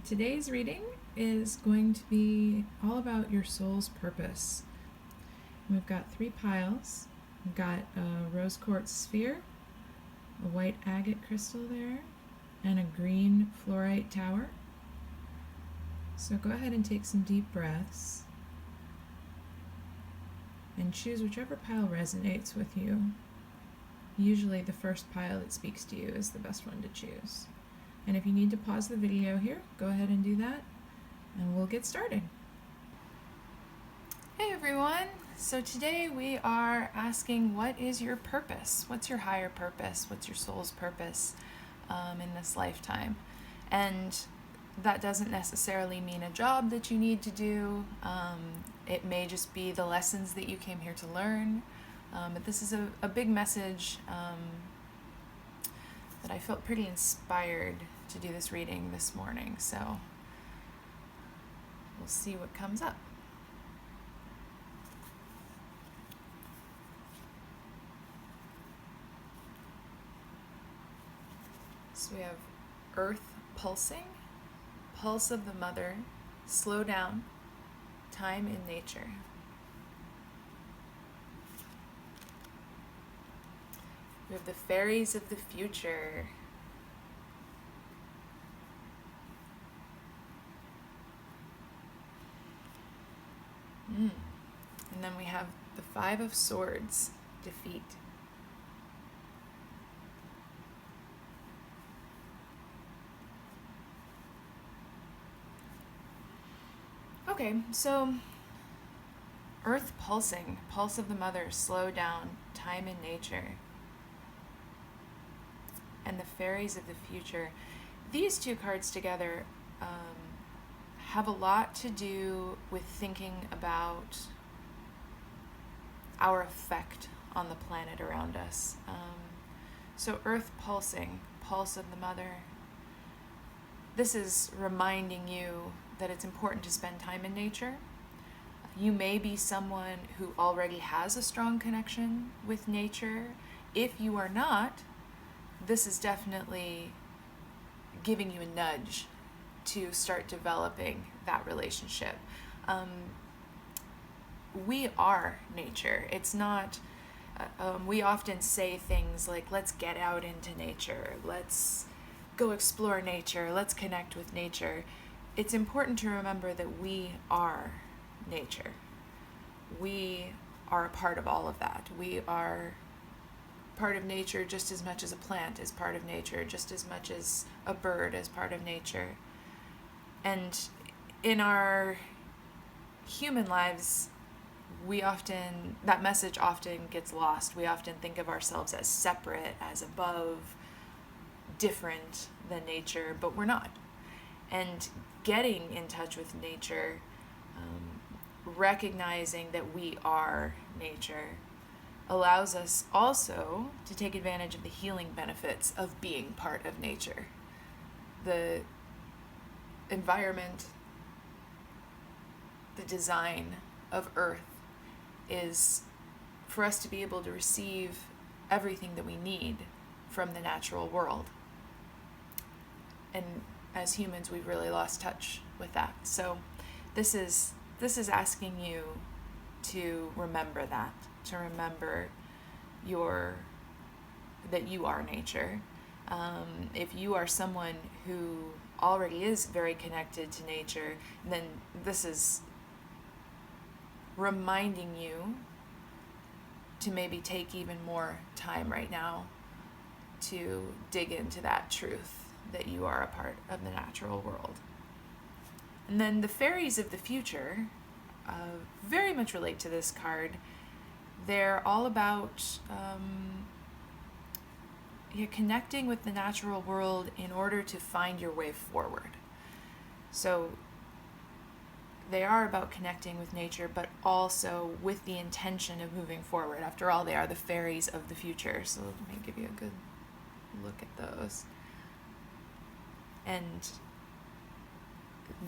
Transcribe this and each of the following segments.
Today's reading is going to be all about your soul's purpose. We've got 3 piles. We've got a rose quartz sphere, a white agate crystal there, and a green fluorite tower. So go ahead and take some deep breaths and choose whichever pile resonates with you. Usually the first pile that speaks to you is the best one to choose. And if you need to pause the video here, go ahead and do that, and we'll get started. Hey everyone! So today we are asking, what is your purpose? What's your higher purpose? What's your soul's purpose in this lifetime? And that doesn't necessarily mean a job that you need to do. It may just be the lessons that you came here to learn. But this is a big message that I felt pretty inspired to do this reading this morning. So we'll see what comes up. So we have earth pulsing, pulse of the mother, slow down, time in nature. We have the fairies of the future. And then we have the 5 of Swords, defeat. Okay, so earth pulsing, pulse of the mother, slow down, time in nature. And the fairies of the future. These 2 cards together have a lot to do with thinking about our effect on the planet around us. So earth pulsing, pulse of the mother. This is reminding you that it's important to spend time in nature. You may be someone who already has a strong connection with nature. If you are not, this is definitely giving you a nudge to start developing that relationship. We are nature. It's not, we often say things like, let's get out into nature, let's go explore nature, let's connect with nature. It's important to remember that we are nature. We are a part of all of that. We are part of nature just as much as a plant is part of nature, just as much as a bird is part of nature. And in our human lives, that message often gets lost. We often think of ourselves as separate, as above, different than nature, but we're not. And getting in touch with nature, recognizing that we are nature, allows us also to take advantage of the healing benefits of being part of nature. The environment, the design of Earth is for us to be able to receive everything that we need from the natural world. And as humans, we've really lost touch with that. So this is asking you to remember that, to remember that you are nature. If you are someone who already is very connected to nature, then this is reminding you to maybe take even more time right now to dig into that truth that you are a part of the natural world. And then the fairies of the future very much relate to this card. They're all about connecting with the natural world in order to find your way forward. So they are about connecting with nature, but also with the intention of moving forward. After all, they are the fairies of the future. So let me give you a good look at those. And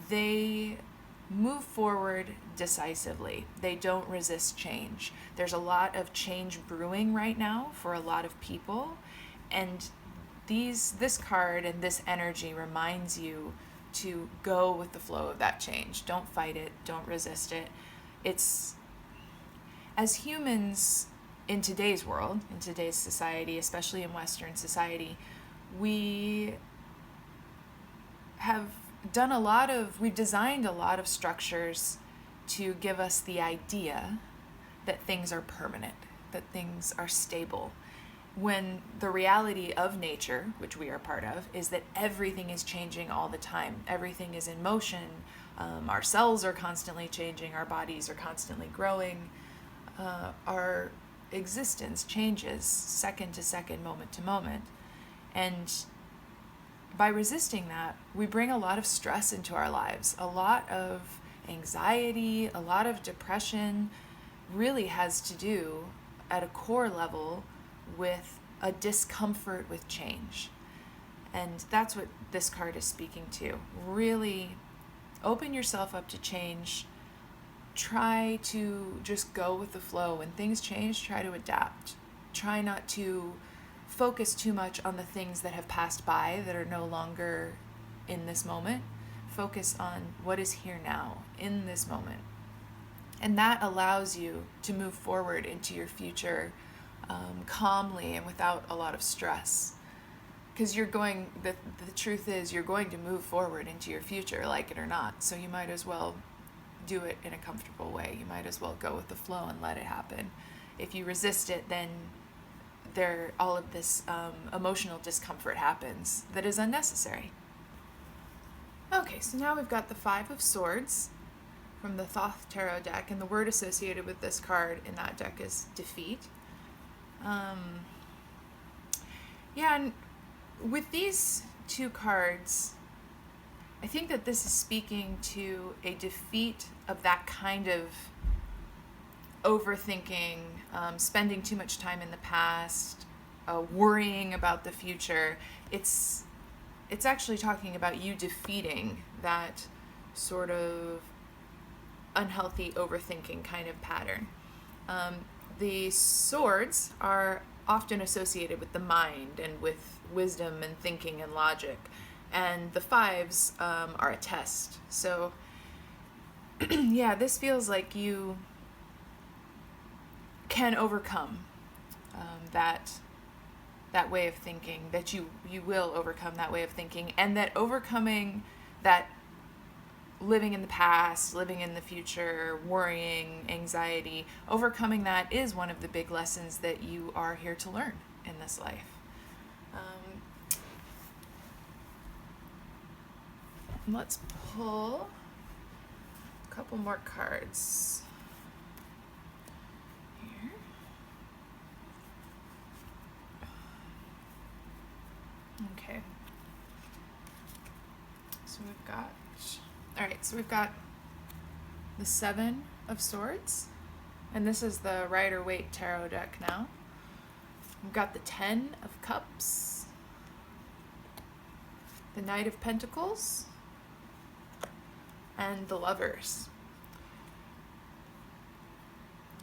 they move forward decisively. They don't resist change. There's a lot of change brewing right now for a lot of people, and this card and this energy reminds you to go with the flow of that change. Don't fight it. Don't resist it. It's, as humans in today's world, in today's society, especially in Western society, we have we've designed a lot of structures to give us the idea that things are permanent, that things are stable, when the reality of nature, which we are part of, is that everything is changing all the time. Everything is in motion. Our cells are constantly changing. Our bodies are constantly growing. Our existence changes second to second, moment to moment. And by resisting that, we bring a lot of stress into our lives. A lot of anxiety, a lot of depression really has to do, at a core level, with a discomfort with change. And that's what this card is speaking to. Really open yourself up to change. Try to just go with the flow. When things change, try to adapt. Try not to focus too much on the things that have passed by, that are no longer in this moment. Focus on what is here now, in this moment. And that allows you to move forward into your future calmly and without a lot of stress. Because the truth is, you're going to move forward into your future, like it or not. So you might as well do it in a comfortable way. You might as well go with the flow and let it happen. If you resist it, then all of this emotional discomfort happens that is unnecessary. Okay, so now we've got the Five of Swords from the Thoth Tarot deck, and the word associated with this card in that deck is defeat. And with these two cards, I think that this is speaking to a defeat of that kind of overthinking, spending too much time in the past, worrying about the future. It's actually talking about you defeating that sort of unhealthy overthinking kind of pattern. The swords are often associated with the mind and with wisdom and thinking and logic, and the fives are a test. So this feels like you can overcome that way of thinking, that you will overcome that way of thinking, and that overcoming that living in the past, living in the future, worrying, anxiety, overcoming that is one of the big lessons that you are here to learn in this life. Let's pull a couple more cards here. Okay. So we've got the Seven of Swords, and this is the Rider-Waite Tarot deck now. We've got the Ten of Cups, the Knight of Pentacles, and the Lovers.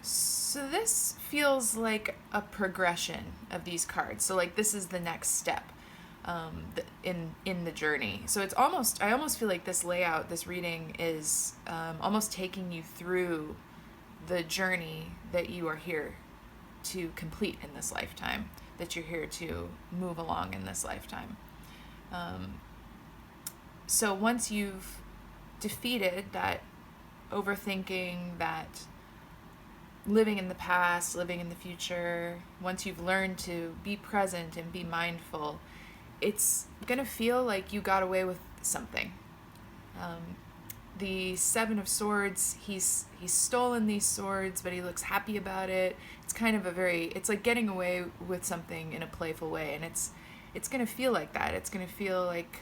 So this feels like a progression of these cards. So like this is the next step in the journey. So it's I almost feel like this layout, this reading is almost taking you through the journey that you are here to complete in this lifetime, that you're here to move along in this lifetime. So once you've defeated that overthinking, that living in the past, living in the future, once you've learned to be present and be mindful, it's gonna feel like you got away with something. The Seven of Swords, he's stolen these swords, but he looks happy about it. It's kind of it's like getting away with something in a playful way, and it's gonna feel like that. It's gonna feel like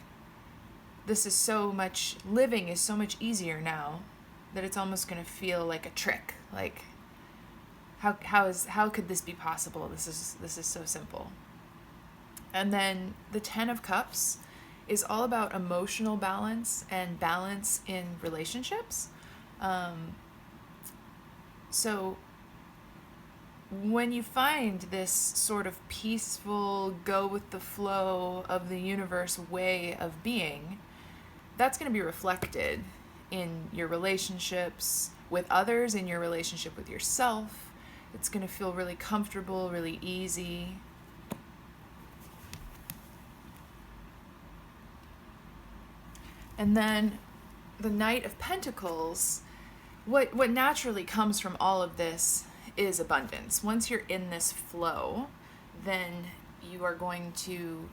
living is so much easier now, that it's almost gonna feel like a trick. Like, how could this be possible? This is so simple. And then the Ten of Cups is all about emotional balance and balance in relationships. So when you find this sort of peaceful, go with the flow of the universe way of being, that's going to be reflected in your relationships with others, in your relationship with yourself. It's going to feel really comfortable, really easy. And then the Knight of Pentacles, what naturally comes from all of this is abundance. Once you're in this flow, then you are going to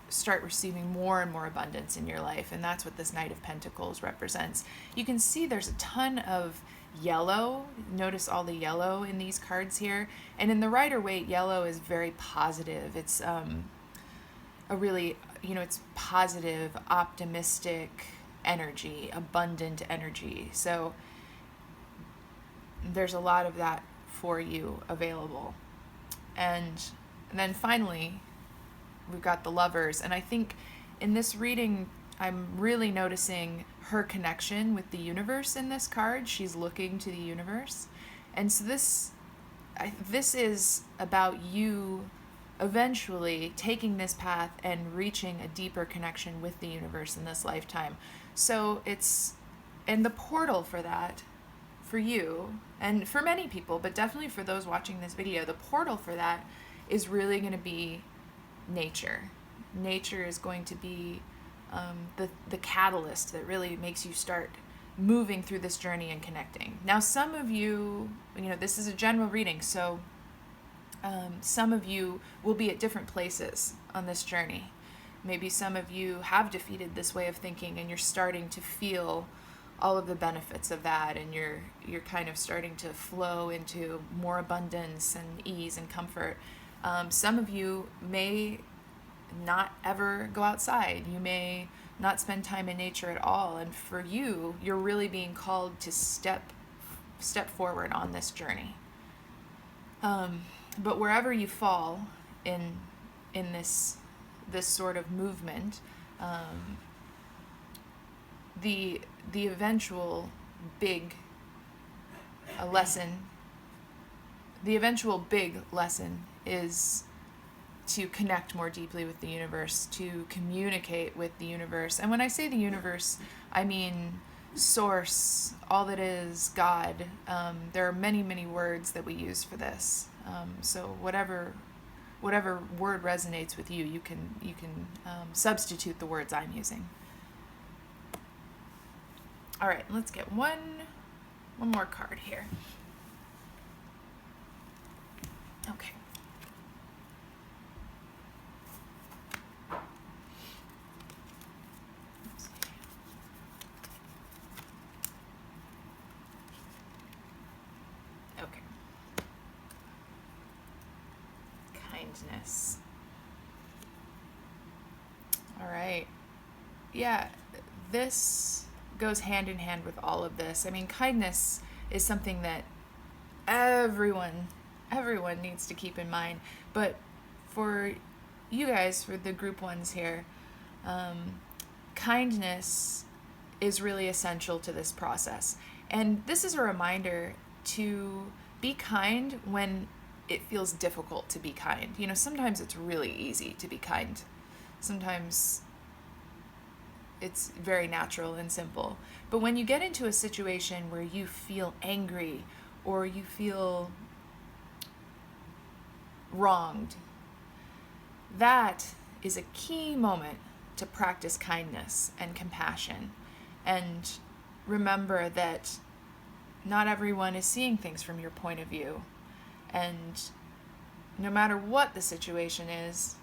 start receiving more and more abundance in your life, and that's what this Knight of Pentacles represents. You can see there's a ton of yellow. Notice all the yellow in these cards here, and in the Rider-Waite, yellow is very positive. It's a really, it's positive, optimistic energy, abundant energy. So there's a lot of that for you available. And then finally, we've got the Lovers. And I think in this reading, I'm really noticing her connection with the universe in this card. She's looking to the universe. And so this is about you eventually taking this path and reaching a deeper connection with the universe in this lifetime. So and the portal for that, for you, and for many people, but definitely for those watching this video, the portal for that is really going to be nature. Nature is going to be the catalyst that really makes you start moving through this journey and connecting. Now, some of you, this is a general reading, so some of you will be at different places on this journey. Maybe some of you have defeated this way of thinking and you're starting to feel all of the benefits of that, and you're kind of starting to flow into more abundance and ease and comfort. Some of you may not ever go outside. You may not spend time in nature at all. And for you, you're really being called to step forward on this journey. But wherever you fall in this sort of movement, the eventual big lesson is to connect more deeply with the universe, to communicate with the universe. And when I say the universe, I mean source, all that is, God. There are many, many words that we use for this. So whatever word resonates with you, you can substitute the words I'm using. All right, let's get one more card here. Okay. Okay. Kindness. All right. Yeah, this goes hand in hand with all of this. I mean, kindness is something that everyone needs to keep in mind. But for you guys, for the group ones here, kindness is really essential to this process. And this is a reminder to be kind when it feels difficult to be kind. Sometimes it's really easy to be kind. Sometimes it's very natural and simple. But when you get into a situation where you feel angry or you feel wronged, that is a key moment to practice kindness and compassion. And remember that not everyone is seeing things from your point of view. And no matter what the situation is,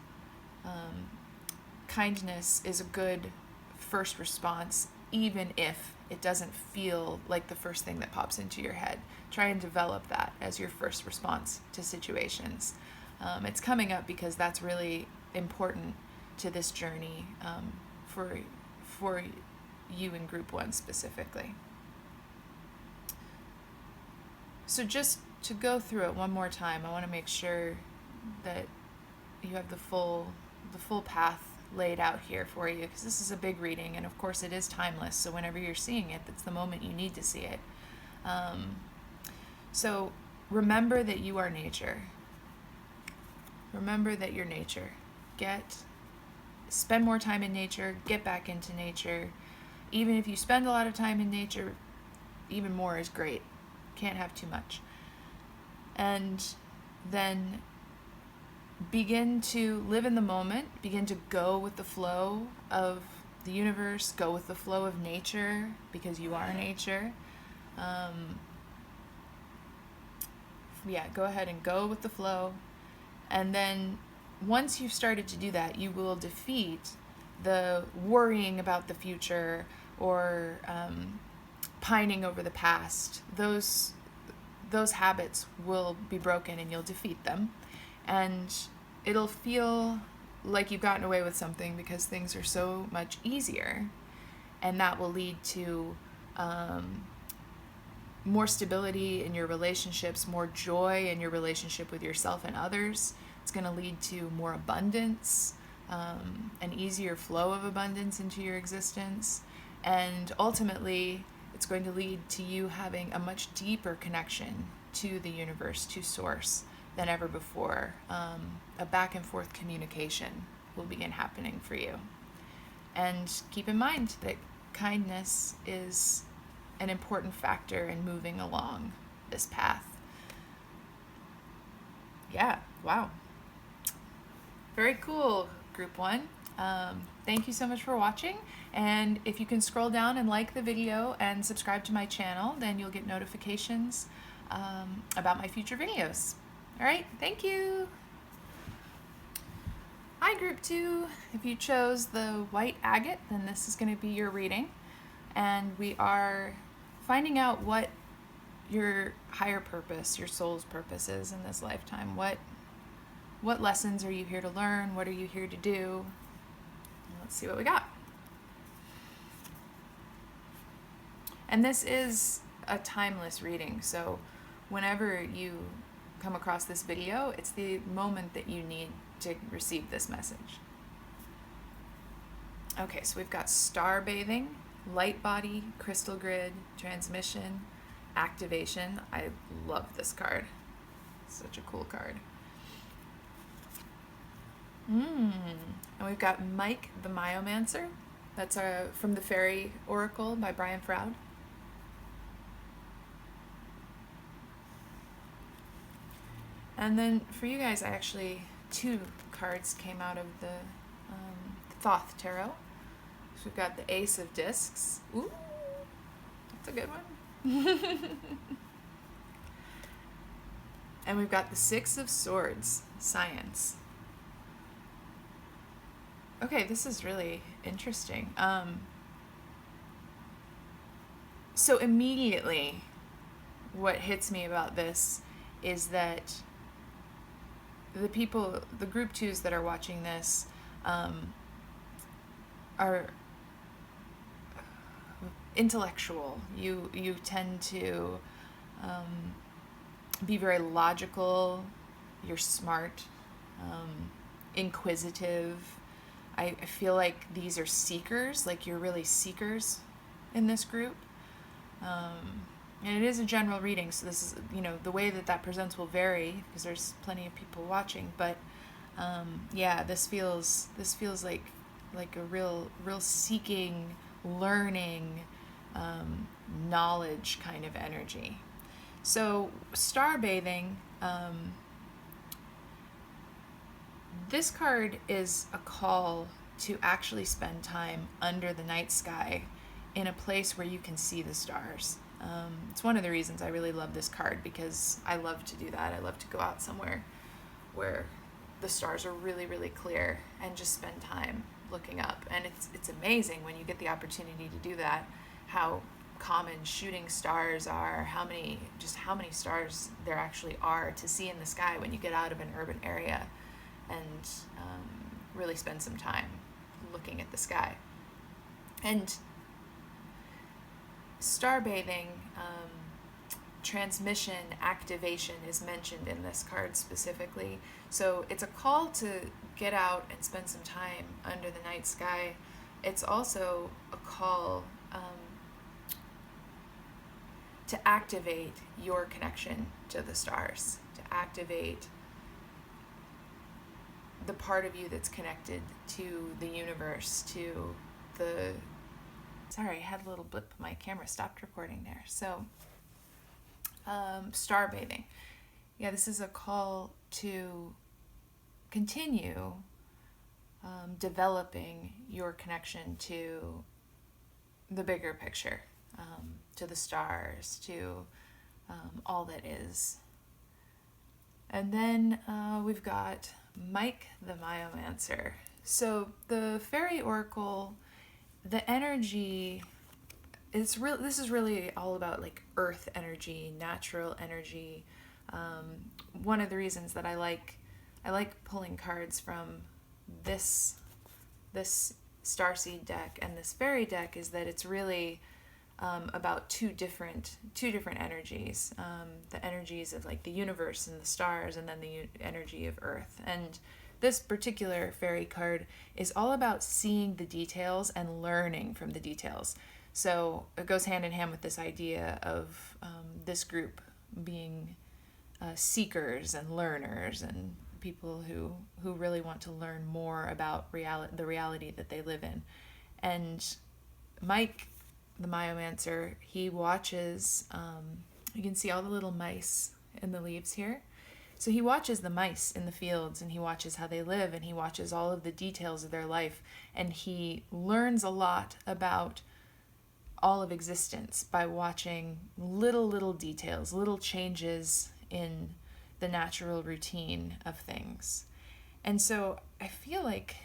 kindness is a good first response, even if it doesn't feel like the first thing that pops into your head. Try and develop that as your first response to situations. It's coming up because that's really important to this journey, for you in group one specifically. So just to go through it one more time, I want to make sure that you have the full path laid out here for you, because this is a big reading, and of course it is timeless, so whenever you're seeing it, that's the moment you need to see it. So remember that you are nature. Remember that you're nature. Spend more time in nature, get back into nature. even if you spend a lot of time in nature, even more is great. Can't have too much. And then begin to live in the moment, begin to go with the flow of the universe, go with the flow of nature, because you are nature. Go ahead and go with the flow. And then once you've started to do that, you will defeat the worrying about the future or pining over the past. Those habits will be broken and you'll defeat them. And it'll feel like you've gotten away with something because things are so much easier. And that will lead to more stability in your relationships, more joy in your relationship with yourself and others. It's going to lead to more abundance, an easier flow of abundance into your existence. And ultimately, it's going to lead to you having a much deeper connection to the universe, to source, than ever before. A back and forth communication will begin happening for you. And keep in mind that kindness is an important factor in moving along this path. Yeah, wow. Very cool, Group 1. Thank you so much for watching. And if you can scroll down and like the video and subscribe to my channel, then you'll get notifications about my future videos. All right, thank you. Hi, Group 2. If you chose the Waite Agate, then this is going to be your reading. And we are finding out what your higher purpose, your soul's purpose is in this lifetime. What lessons are you here to learn? What are you here to do? Let's see what we got. And this is a timeless reading, so whenever you come across this video, it's the moment that you need to receive this message. Okay, so we've got star bathing, light body, crystal grid, transmission, activation. I love this card. Such a cool card. And we've got Mike the Myomancer. That's from the Faeries Oracle by Brian Froud. And then for you guys, two cards came out of the Thoth Tarot. So we've got the Ace of Discs. Ooh, that's a good one. And we've got the Six of Swords, Science. Okay, this is really interesting. So immediately, what hits me about this is that the Group 2s that are watching this are intellectual. You tend to be very logical. You're smart, inquisitive. I feel like these are seekers, like you're really seekers in this group. And it is a general reading, so this is, the way that presents will vary because there's plenty of people watching, but this feels like a real seeking, learning, knowledge kind of energy. So star bathing, this card is a call to actually spend time under the night sky in a place where you can see the stars. It's one of the reasons I really love this card, because I love to do that. I love to go out somewhere where the stars are really, really clear and just spend time looking up. And it's amazing when you get the opportunity to do that, how common shooting stars are, how many stars there actually are to see in the sky when you get out of an urban area and really spend some time looking at the sky. And star bathing, transmission, activation is mentioned in this card specifically. So it's a call to get out and spend some time under the night sky. It's also a call to activate your connection to the stars, to activate the part of you that's connected to the universe, to the Sorry, I had a little blip. My camera stopped recording there. So, star bathing. Yeah, this is a call to continue developing your connection to the bigger picture, to the stars, to all that is. And then we've got Mike the Myomancer. So the Fairy Oracle, the energy, this is really all about like earth energy, natural energy. One of the reasons that I like pulling cards from this Starseed deck and this Fairy deck is that it's really about two different energies, the energies of like the universe and the stars, and then the energy of Earth. And this particular fairy card is all about seeing the details and learning from the details. So it goes hand in hand with this idea of this group being seekers and learners and people who really want to learn more about the reality that they live in. And Mike the Myomancer, he watches, you can see all the little mice in the leaves here. So he watches the mice in the fields, and he watches how they live, and he watches all of the details of their life, and he learns a lot about all of existence by watching little details, little changes in the natural routine of things. And so I feel like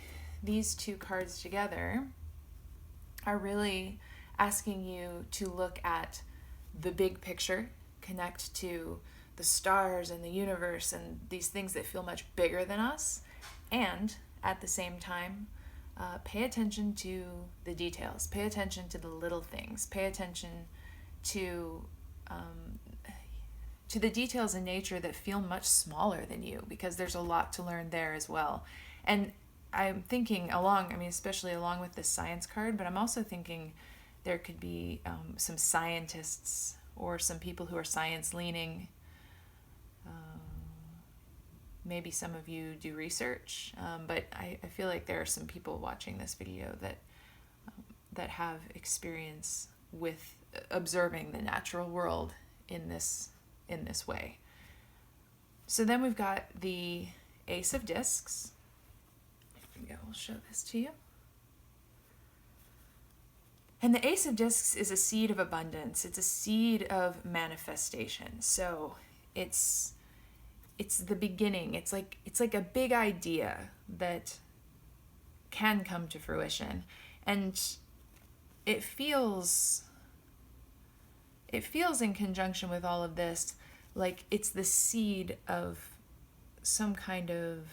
these two cards together are really asking you to look at the big picture, connect to the stars and the universe and these things that feel much bigger than us, and at the same time, pay attention to the details, pay attention to the little things, pay attention to the details in nature that feel much smaller than you, because there's a lot to learn there as well. And I'm thinking especially along with this science card, but I'm also thinking there could be some scientists or some people who are science leaning. Maybe some of you do research, but I feel like there are some people watching this video that have experience with observing the natural world in this way. So then we've got the Ace of Discs. Here we go, we'll show this to you. And the Ace of Discs is a seed of abundance. It's a seed of manifestation. So it's the beginning. It's like a big idea that can come to fruition. And it feels in conjunction with all of this like it's the seed of some kind of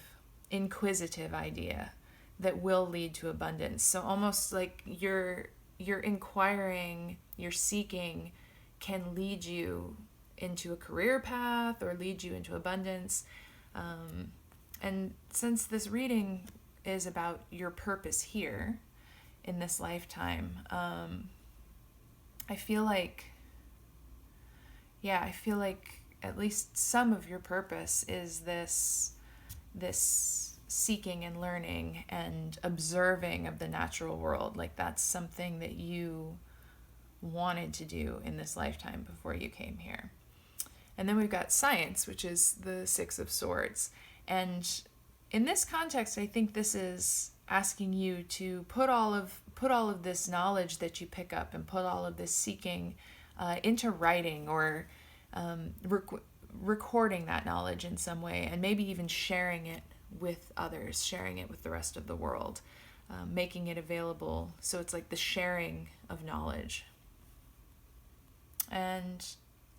inquisitive idea that will lead to abundance. So almost like you're inquiring, you're seeking, can lead you into a career path or lead you into abundance. And since this reading is about your purpose here in this lifetime, I feel like at least some of your purpose is this seeking and learning and observing of the natural world. Like that's something that you wanted to do in this lifetime before you came here. And then we've got science, which is the Six of Swords. And in this context, I think this is asking you to put all of this knowledge that you pick up and put all of this seeking into writing or recording that knowledge in some way, and maybe even sharing it with others, sharing it with the rest of the world, making it available. So it's like the sharing of knowledge. And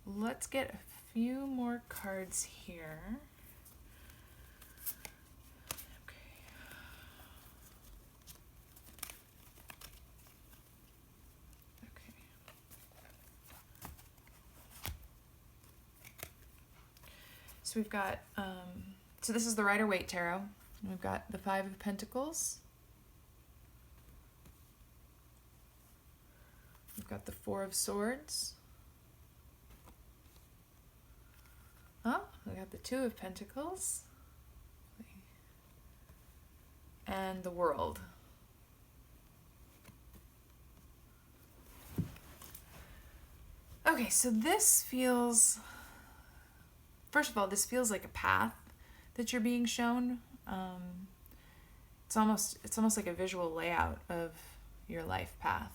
let's get a few more cards here. So we've got, so this is the Rider-Waite Tarot. And we've got the Five of Pentacles. We've got the Four of Swords. Oh, we got the Two of Pentacles. And the World. Okay, so this feels, first of all, this feels like a path that you're being shown. It's almost like a visual layout of your life path.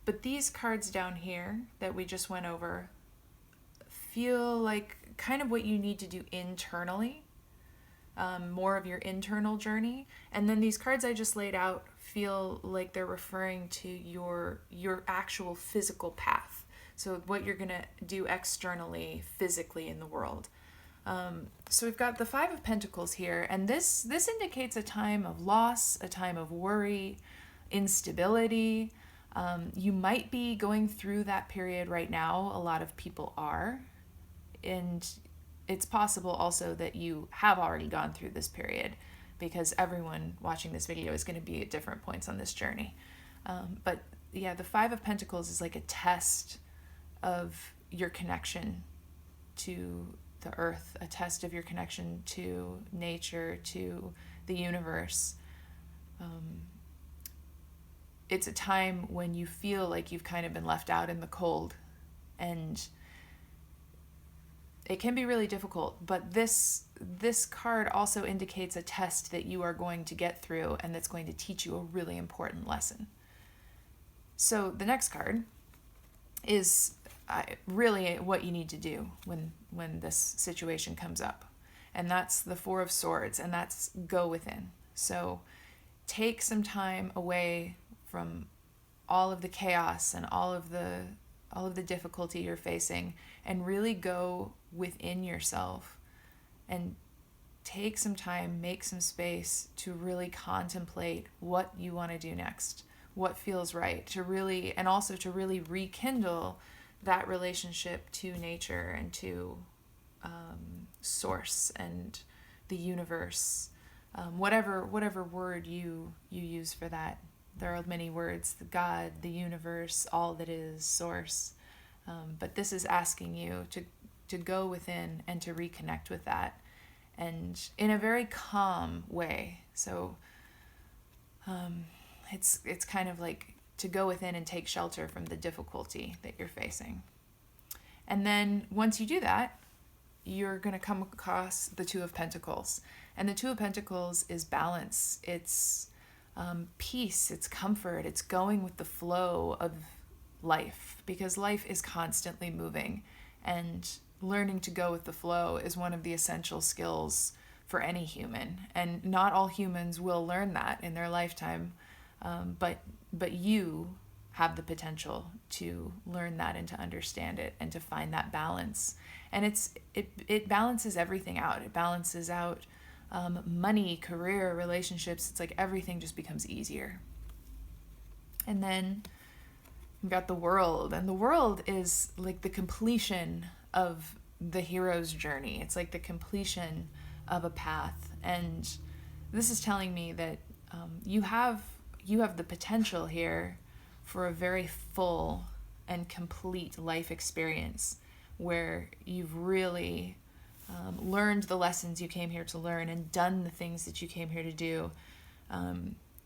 But these cards down here that we just went over feel like kind of what you need to do internally, more of your internal journey. And then these cards I just laid out feel like they're referring to your actual physical path. So what you're going to do externally, physically in the world. So we've got the Five of Pentacles here, and this indicates a time of loss, a time of worry, instability. You might be going through that period right now. A lot of people are. And it's possible also that you have already gone through this period, because everyone watching this video is going to be at different points on this journey. But yeah, the Five of Pentacles is like a test of your connection to the earth, a test of your connection to nature, to the universe. It's a time when you feel like you've kind of been left out in the cold, and it can be really difficult, but this card also indicates a test that you are going to get through, and that's going to teach you a really important lesson. So the next card is really what you need to do when this situation comes up, and that's the Four of Swords, and that's go within. So take some time away from all of the chaos and all of the difficulty you're facing, and really go within yourself and take some time, make some space to really contemplate what you want to do next, what feels right, to really rekindle that relationship to nature and to source and the universe, whatever word you use for that. There are many words: the God, the universe, all that is, source. But this is asking you to go within and to reconnect with that, and in a very calm way. So it's kind of like to go within and take shelter from the difficulty that you're facing. And then once you do that, you're going to come across the Two of Pentacles. And the Two of Pentacles is balance. It's peace. It's comfort. It's going with the flow of life, because life is constantly moving, and learning to go with the flow is one of the essential skills for any human. And not all humans will learn that in their lifetime, but you have the potential to learn that and to understand it and to find that balance. And it balances everything out. It balances out money, career, relationships. It's like everything just becomes easier. And then we've got the World, and the World is like the completion of the hero's journey. It's like the completion of a path. And this is telling me that you have the potential here for a very full and complete life experience, where you've really learned the lessons you came here to learn, and done the things that you came here to do,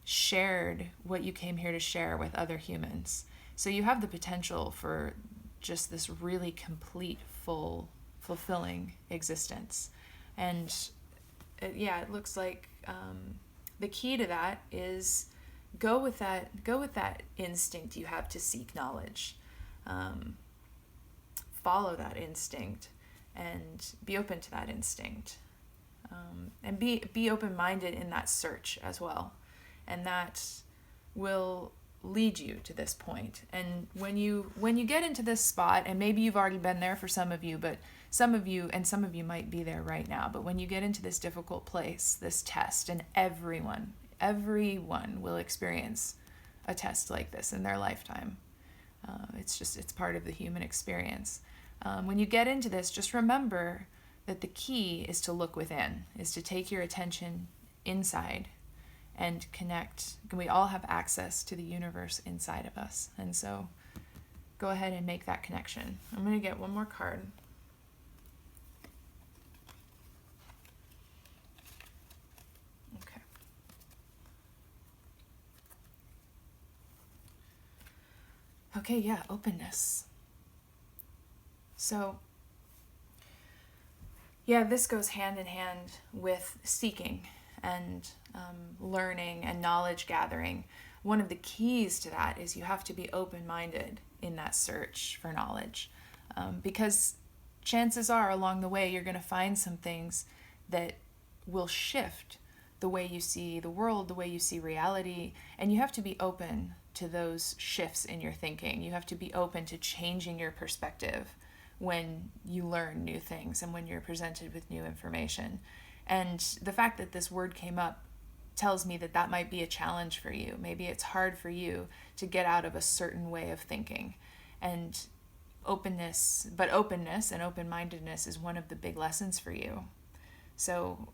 shared what you came here to share with other humans. So you have the potential for just this really complete, full, fulfilling existence. And it looks like the key to that is go with that instinct you have to seek knowledge. Follow that instinct and be open to that instinct, and be open-minded in that search as well, and that will lead you to this point. And when you get into this spot, and maybe you've already been there for some of you, but some of you might be there right now, but when you get into this difficult place, this test, and everyone will experience a test like this in their lifetime. It's part of the human experience. When you get into this, just remember that the key is to look within, is to take your attention inside and connect. We all have access to the universe inside of us. And so go ahead and make that connection. I'm going to get one more card. Okay. Okay, yeah, openness. So, yeah, this goes hand in hand with seeking and learning and knowledge gathering. One of the keys to that is you have to be open-minded in that search for knowledge, because chances are along the way you're going to find some things that will shift the way you see the world, the way you see reality, and you have to be open to those shifts in your thinking. You have to be open to changing your perspective when you learn new things and when you're presented with new information. And the fact that this word came up tells me that that might be a challenge for you. Maybe it's hard for you to get out of a certain way of thinking. And openness and open-mindedness is one of the big lessons for you. So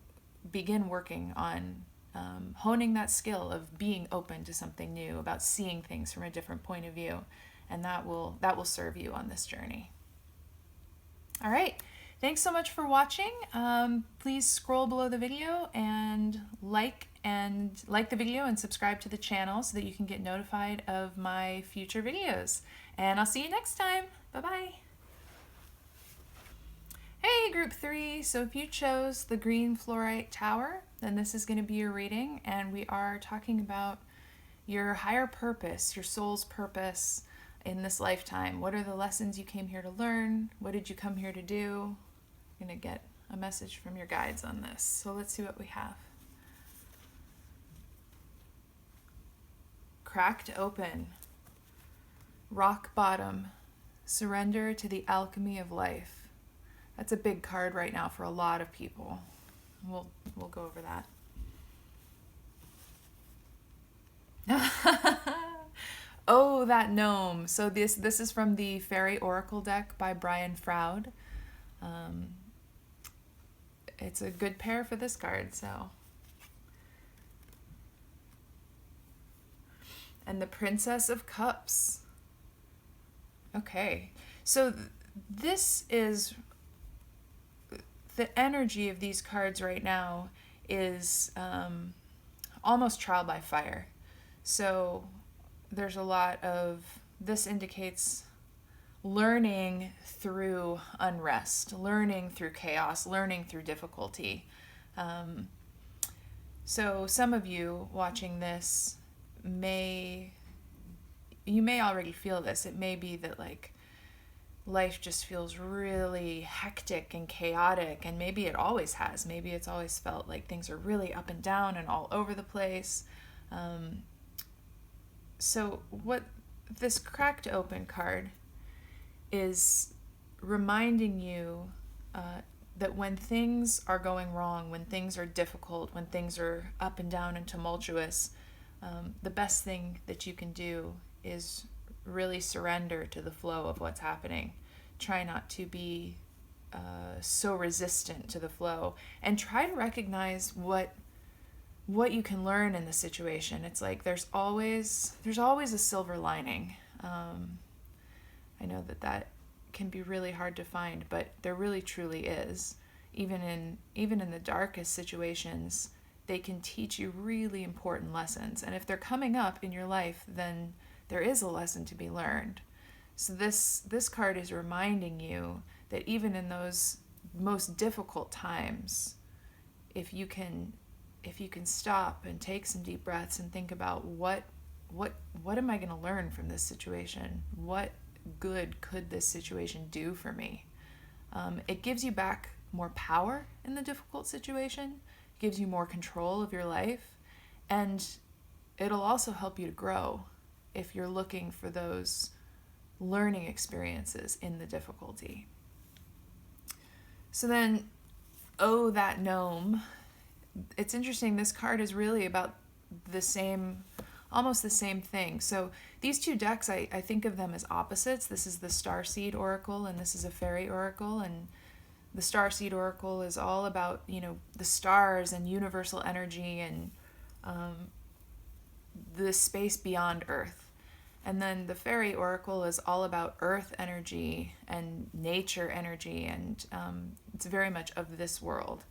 begin working on honing that skill of being open to something new, about seeing things from a different point of view, and that will serve you on this journey. All right, thanks so much for watching. Please scroll below the video and like the video and subscribe to the channel so that you can get notified of my future videos. And I'll see you next time. Bye-bye. Hey, group 3. So if you chose the green fluorite tower, then this is going to be your reading, and we are talking about your higher purpose, your soul's purpose in this lifetime. What are the lessons you came here to learn? What did you come here to do? I'm going to get a message from your guides on this. So let's see what we have. Cracked open. Rock bottom. Surrender to the alchemy of life. That's a big card right now for a lot of people. We'll go over that. Oh, that gnome. So this is from the Faeries Oracle deck by Brian Froud. It's a good pair for this card, so. And the Princess of Cups. Okay, so this is the energy of these cards right now is almost trial by fire. So there's a lot of, this indicates learning through unrest, learning through chaos, learning through difficulty. So some of you watching this you may already feel this. It may be that like life just feels really hectic and chaotic, and maybe it always has. Maybe it's always felt like things are really up and down and all over the place. So what this cracked open card is reminding you that when things are going wrong, when things are difficult, when things are up and down and tumultuous, the best thing that you can do is really surrender to the flow of what's happening. Try not to be so resistant to the flow, and try to recognize what you can learn in the situation. It's like there's always a silver lining. I know that can be really hard to find, but there really truly is. Even in the darkest situations, they can teach you really important lessons. And if they're coming up in your life, then there is a lesson to be learned. So this card is reminding you that even in those most difficult times, if you can stop and take some deep breaths and think about what am I going to learn from this situation? What good could this situation do for me? It gives you back more power in the difficult situation, gives you more control of your life, and it'll also help you to grow if you're looking for those learning experiences in the difficulty. So then, oh, that gnome. It's interesting, this card is really about almost the same thing. So these two decks, I think of them as opposites. This is the Starseed Oracle, and this is a Faeries Oracle, and the Starseed Oracle is all about, the stars and universal energy and the space beyond Earth. And then the Faeries Oracle is all about Earth energy and nature energy, and it's very much of this world.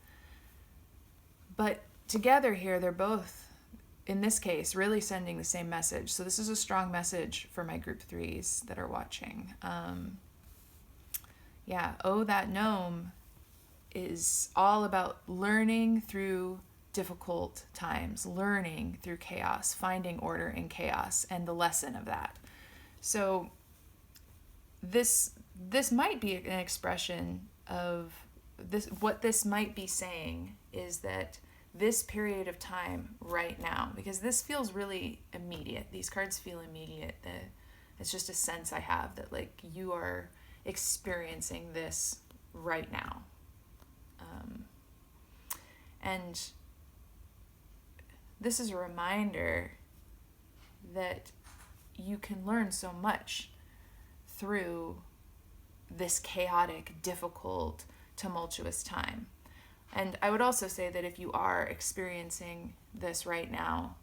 But together here, they're both, in this case, really sending the same message. So this is a strong message for my group 3s that are watching. yeah, Oh, That Gnome is all about learning through difficult times, learning through chaos, finding order in chaos, and the lesson of that. So this might be an expression of this. What this might be saying is that this period of time right now, because this feels really immediate. These cards feel immediate. It's just a sense I have that like you are experiencing this right now. And this is a reminder that you can learn so much through this chaotic, difficult, tumultuous time. And I would also say that if you are experiencing this right now,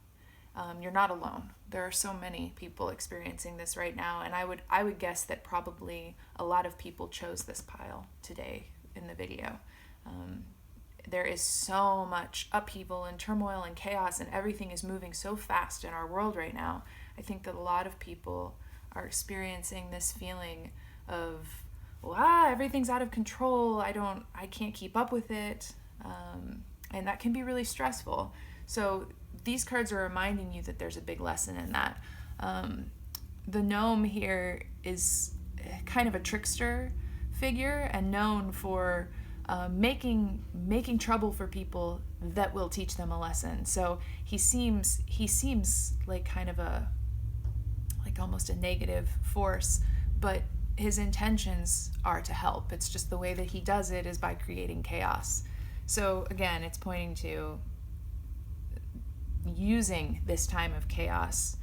you're not alone. There are so many people experiencing this right now, and I would guess that probably a lot of people chose this pile today in the video. There is so much upheaval and turmoil and chaos, and everything is moving so fast in our world right now. I think that a lot of people are experiencing this feeling of, wow, everything's out of control. I can't keep up with it. And that can be really stressful. So these cards are reminding you that there's a big lesson in that. The gnome here is kind of a trickster figure and known for making trouble for people that will teach them a lesson. So he seems like kind of almost a negative force, but his intentions are to help. It's just the way that he does it is by creating chaos. So again, it's pointing to using this time of chaos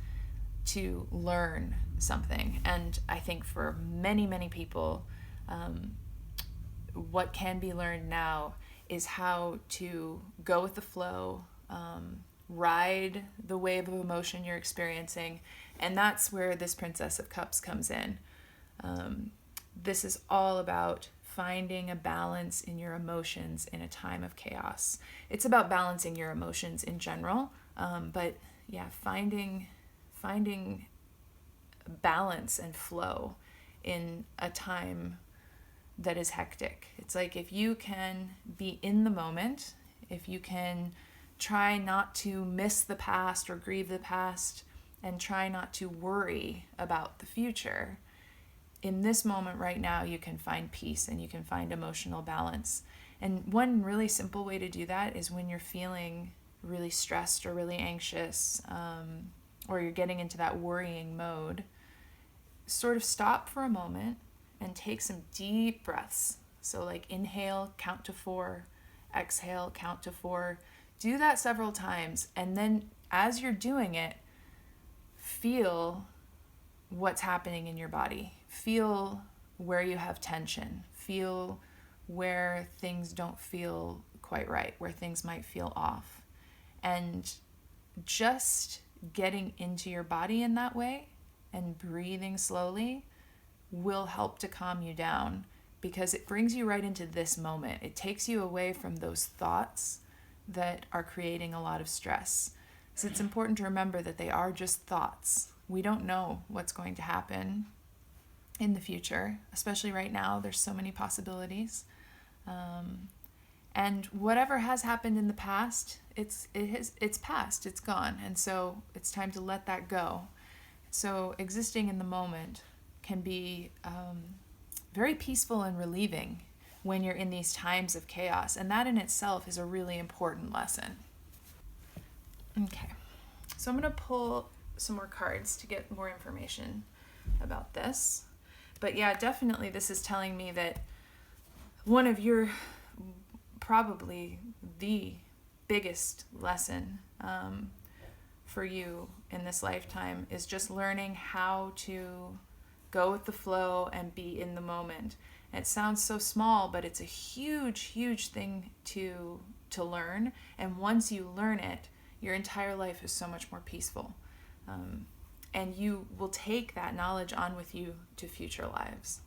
to learn something. And I think for many, many people, what can be learned now is how to go with the flow, ride the wave of emotion you're experiencing. And that's where this Princess of Cups comes in. This is all about finding a balance in your emotions in a time of chaos. It's about balancing your emotions in general, but yeah, finding balance and flow in a time that is hectic. It's like if you can be in the moment, if you can try not to miss the past or grieve the past, and try not to worry about the future, in this moment right now, you can find peace and you can find emotional balance. And one really simple way to do that is when you're feeling really stressed or really anxious, or you're getting into that worrying mode, sort of stop for a moment and take some deep breaths. So like inhale, count to 4, exhale, count to 4. Do that several times. And then as you're doing it, feel what's happening in your body. Feel where you have tension. Feel where things don't feel quite right, where things might feel off. And just getting into your body in that way and breathing slowly will help to calm you down, because it brings you right into this moment. It takes you away from those thoughts that are creating a lot of stress. So it's important to remember that they are just thoughts. We don't know what's going to happen in the future, especially right now. There's so many possibilities. And whatever has happened in the past, it's past, it's gone. And so it's time to let that go. So existing in the moment can be very peaceful and relieving when you're in these times of chaos. And that in itself is a really important lesson. Okay, so I'm going to pull some more cards to get more information about this. But yeah, definitely this is telling me that one of your, probably the biggest lesson for you in this lifetime is just learning how to go with the flow and be in the moment. And it sounds so small, but it's a huge, huge thing to learn. And once you learn it, your entire life is so much more peaceful. And you will take that knowledge on with you to future lives.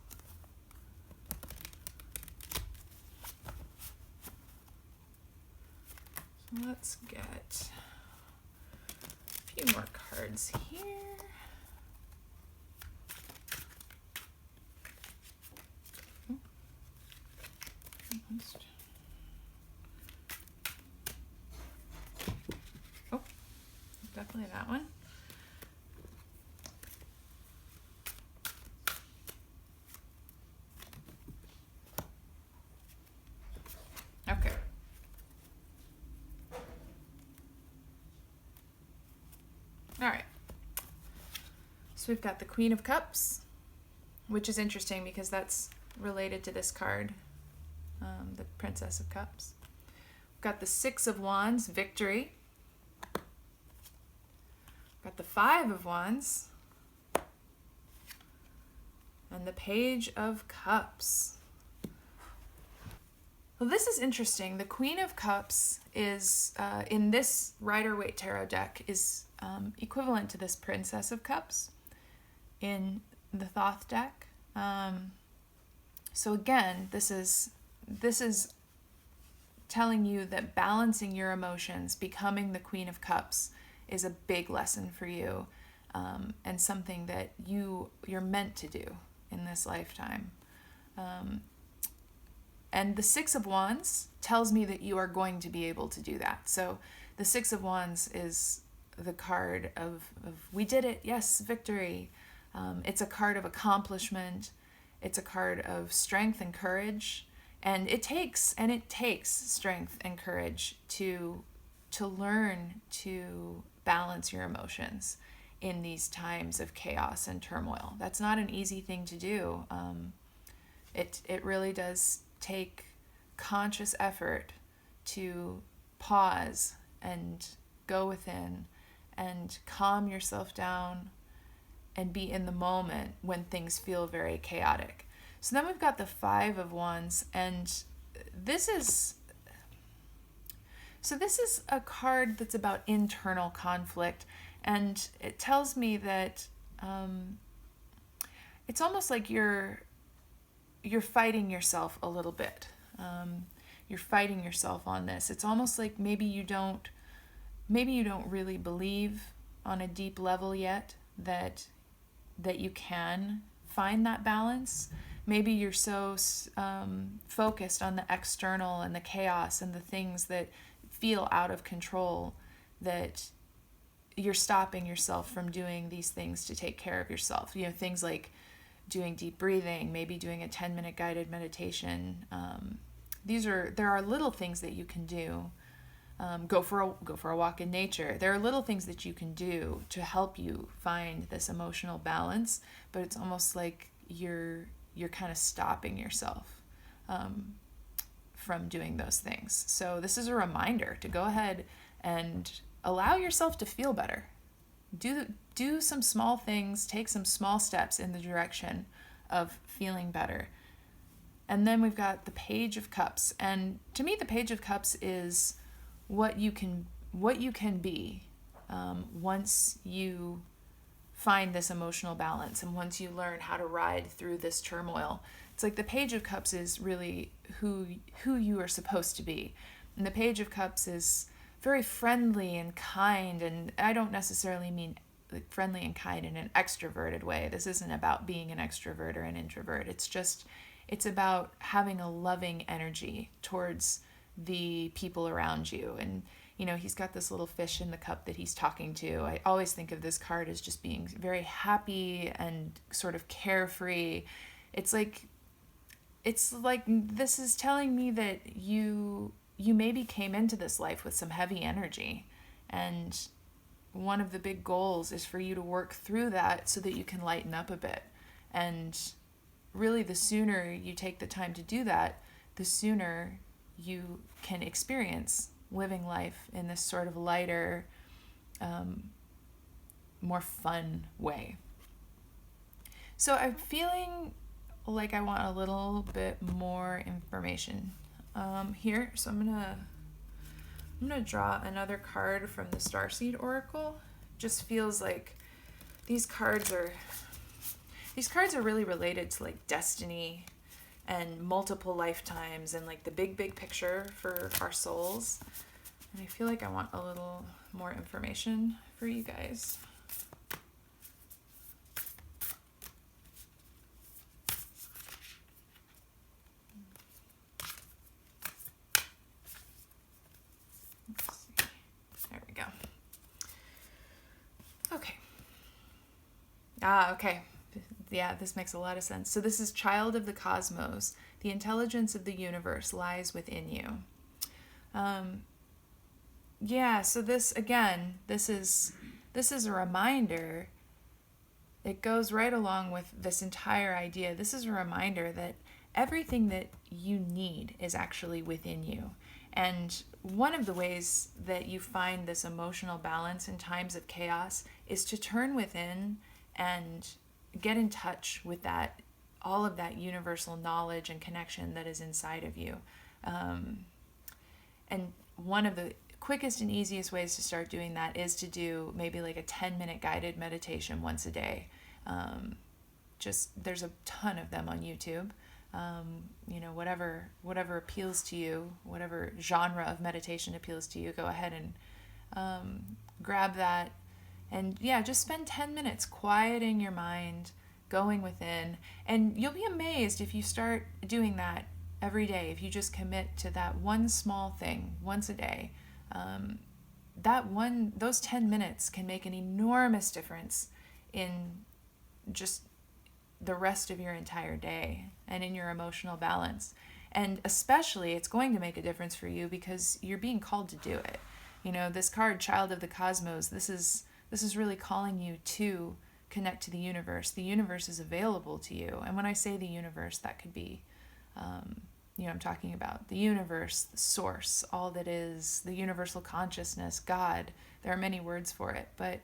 So let's get a few more cards here. So we've got the Queen of Cups, which is interesting because that's related to this card, the Princess of Cups. We've got the Six of Wands, victory. We've got the Five of Wands. And the Page of Cups. Well, this is interesting. The Queen of Cups is, in this Rider-Waite Tarot deck, is equivalent to this Princess of Cups in the Thoth deck. So again, this is telling you that balancing your emotions, becoming the Queen of Cups, is a big lesson for you, and something that you're meant to do in this lifetime. And the Six of Wands tells me that you are going to be able to do that. So the Six of Wands is the card of we did it, yes, victory. It's a card of accomplishment. It's a card of strength and courage. And it takes strength and courage to learn to balance your emotions in these times of chaos and turmoil. That's not an easy thing to do. It really does take conscious effort to pause and go within and calm yourself down and be in the moment when things feel very chaotic. So then we've got the Five of Wands, and this is a card that's about internal conflict, and it tells me that it's almost like you're fighting yourself a little bit. You're fighting yourself on this. It's almost like maybe you don't really believe on a deep level yet that you can find that balance. Maybe you're so focused on the external and the chaos and the things that feel out of control that you're stopping yourself from doing these things to take care of yourself. You know, things like doing deep breathing, maybe doing a 10-minute guided meditation. There are little things that you can do. Go for a walk in nature. There are little things that you can do to help you find this emotional balance, but it's almost like you're kind of stopping yourself from doing those things. So this is a reminder to go ahead and allow yourself to feel better. Do some small things, take some small steps in the direction of feeling better. And then we've got the Page of Cups. And to me, the Page of Cups is what you can be once you find this emotional balance and once you learn how to ride through this turmoil. It's like the Page of Cups is really who you are supposed to be. And the Page of Cups is very friendly and kind, and I don't necessarily mean like friendly and kind in an extroverted way. This isn't about being an extrovert or an introvert. It's about having a loving energy towards the people around you. And you know, he's got this little fish in the cup that he's talking to. I always think of this card as just being very happy and sort of carefree. It's like this is telling me that you maybe came into this life with some heavy energy, and one of the big goals is for you to work through that so that you can lighten up a bit. And really, the sooner you take the time to do that, the sooner you can experience living life in this sort of lighter, more fun way. So I'm feeling like I want a little bit more information here. So I'm gonna draw another card from the Starseed Oracle. Just feels like these cards are really related to like destiny and multiple lifetimes and like the big picture for our souls. And I feel like I want a little more information for you guys. Let's see. There we go. Okay. Okay. Yeah, this makes a lot of sense. So this is Child of the Cosmos. The intelligence of the universe lies within you. Yeah, so this is a reminder it goes right along with this entire idea. This is a reminder that everything that you need is actually within you. And one of the ways that you find this emotional balance in times of chaos is to turn within and get in touch with that, all of that universal knowledge and connection that is inside of you. And one of the quickest and easiest ways to start doing that is to do maybe like a 10-minute guided meditation once a day. Just there's a ton of them on YouTube. Whatever appeals to you, whatever genre of meditation appeals to you, go ahead and grab that. And yeah, just spend 10 minutes quieting your mind, going within. And you'll be amazed if you start doing that every day, if you just commit to that one small thing once a day. Those 10 minutes can make an enormous difference in just the rest of your entire day and in your emotional balance. And especially it's going to make a difference for you because you're being called to do it. This card, Child of the Cosmos, this is really calling you to connect to the universe. The universe is available to you. And when I say the universe, that could be I'm talking about the universe, the source, all that is, the universal consciousness, God. There are many words for it, but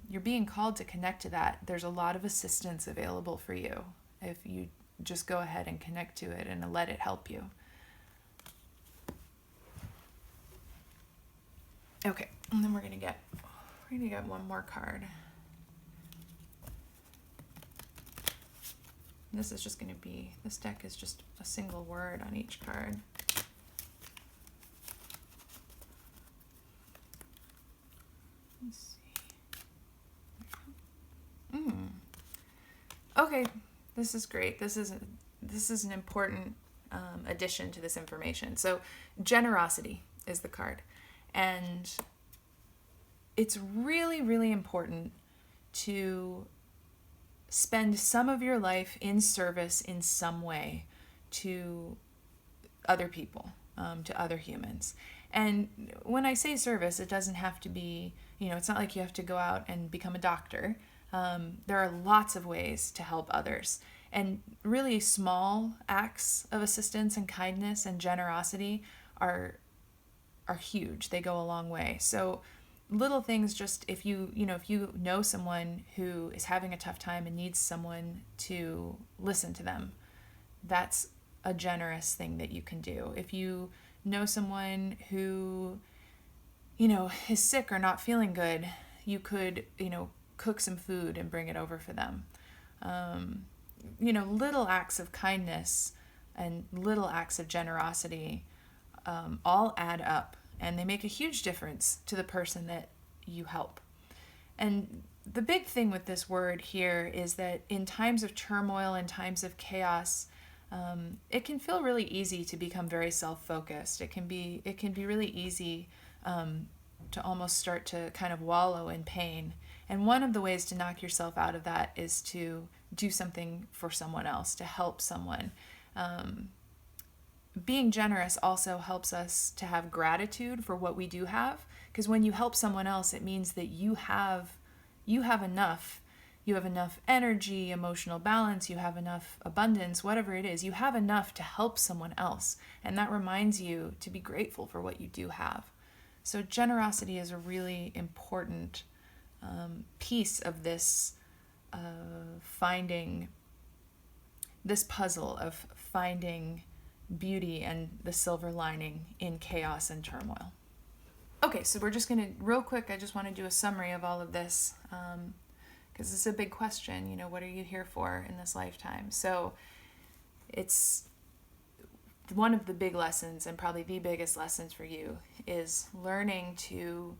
you're being called to connect to that. There's a lot of assistance available for you if you just go ahead and connect to it and let it help you. Okay, and then we're gonna get one more card. This deck is just a single word on each card. Let's see. Okay, this is great. This is an important addition to this information. So, generosity is the card, and it's really, really important to spend some of your life in service in some way to other people, to other humans. And when I say service, it doesn't have to be, it's not like you have to go out and become a doctor. There are lots of ways to help others. And really small acts of assistance and kindness and generosity are huge. They go a long way. So little things, just if you know someone who is having a tough time and needs someone to listen to them, that's a generous thing that you can do. If you know someone who is sick or not feeling good, you could cook some food and bring it over for them. Little acts of kindness and little acts of generosity all add up, and they make a huge difference to the person that you help. And the big thing with this word here is that in times of turmoil, in times of chaos, it can feel really easy to become very self-focused. It can be really easy to almost start to kind of wallow in pain. And one of the ways to knock yourself out of that is to do something for someone else, to help someone. Being generous also helps us to have gratitude for what we do have, because when you help someone else, it means that you have enough. You have enough energy, emotional balance, you have enough abundance, whatever it is, you have enough to help someone else. And that reminds you to be grateful for what you do have. So generosity is a really important piece of this finding this puzzle of finding beauty and the silver lining in chaos and turmoil. Okay, so we're just going to, real quick, I just want to do a summary of all of this, because this is a big question, what are you here for in this lifetime? So it's one of the big lessons, and probably the biggest lessons for you, is learning to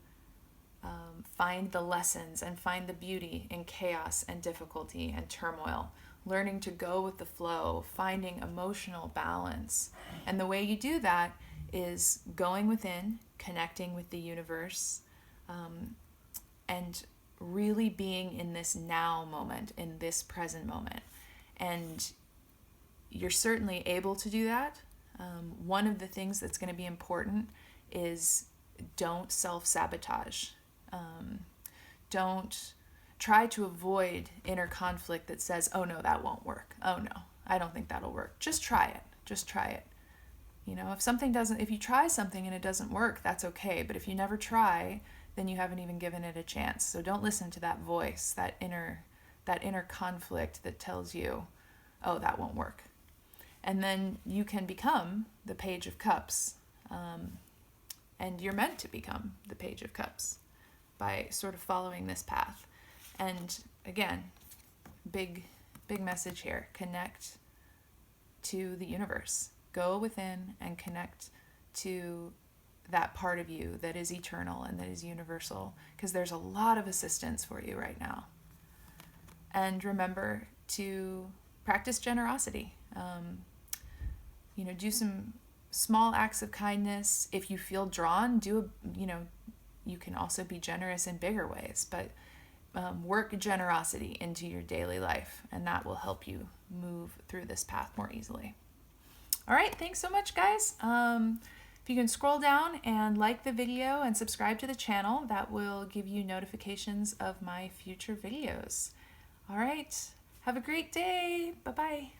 find the lessons and find the beauty in chaos and difficulty and turmoil. Learning to go with the flow, finding emotional balance. And the way you do that is going within, connecting with the universe, and really being in this now moment, in this present moment. And you're certainly able to do that. One of the things that's going to be important is don't self-sabotage. Don't try to avoid inner conflict that says, oh no, that won't work. Oh no, I don't think that'll work. Just try it. Just try it. You know, if you try something and it doesn't work, that's okay. But if you never try, then you haven't even given it a chance. So don't listen to that voice, that inner conflict that tells you, oh, that won't work. And then you can become the Page of Cups. And you're meant to become the Page of Cups by sort of following this path. And again, big message here. Connect to the universe. Go within and connect to that part of you that is eternal and that is universal, because there's a lot of assistance for you right now. And remember to practice generosity. Do some small acts of kindness. If you feel drawn, you can also be generous in bigger ways, but work generosity into your daily life, and that will help you move through this path more easily. All right, thanks so much, guys. If you can scroll down and like the video and subscribe to the channel, that will give you notifications of my future videos. All right, have a great day. Bye-bye.